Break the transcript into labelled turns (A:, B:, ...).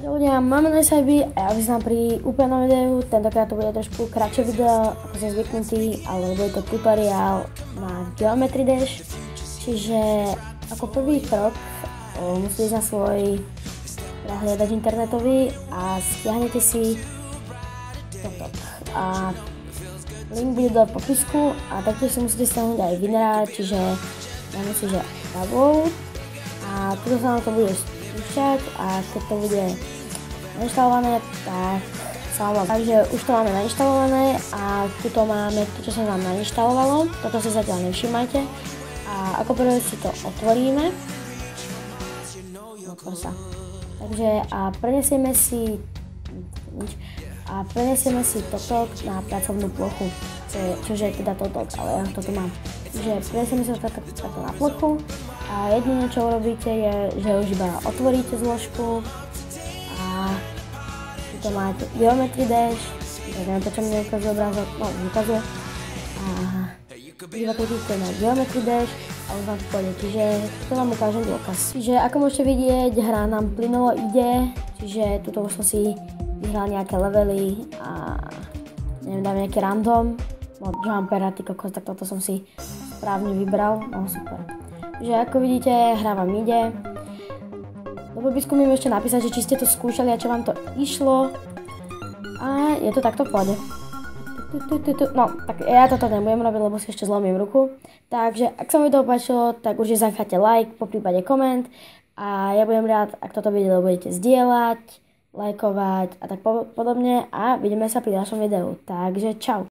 A: Čaute ľudia, máme na sajby a ja vyznám pri úplne novom videu. Tentokrát to bude trošku kratšie video, ako som zvyknutý, ale bude to tutoriál na Geometry Dash. Čiže ako prvý krok musíte ísť na svoj prehliadač internetový a stiahnete si toto. A link bude do popisku a taktiež si musíte stiahnuť aj Winrara, čiže dáme si, že download a tuto sa nám to bude spúšťať a keď to bude nainštalované, tak sa vám takže už to máme nainštalované a tuto máme to, čo sa nám nainštalovalo, toto si zatiaľ nevšimajte a ako prvé si to otvoríme. Otvor sa. Takže a prenesieme si toto na pracovnú plochu, čože je teda toto, ale ja toto mám. Takže prenesieme si to takto na plochu a jediné, čo urobíte je, že už iba otvoríte zložku a tu máte Geometry Dash, tak neviem, prečo mi neukazuje obrázok, no ukazuje. A iba kliknite na Geometry Dash a už vám to pôjde, čiže to vám ukážem dôkaz. Čiže ako môžete vidieť, hra nám plynulo ide, čiže tuto už som si vyhral nejaké levely a neviem, dám nejaký random, no jumpera, ty kokos, tak toto som si správne vybral, no super. Takže ako vidíte, hra vám ide. Do popisku mi môžete napísať, že či ste to skúšali a čo vám to išlo. A je to takto v pohode. No, tak ja toto nebudem robiť, lebo si ešte zlomím ruku. Takže ak sa mi to páčilo, tak určite zanecháte like, poprípade koment. A ja budem rád, ak toto video budete zdieľať, lajkovať a tak podobne. A vidíme sa pri ďalšom videu. Takže čau.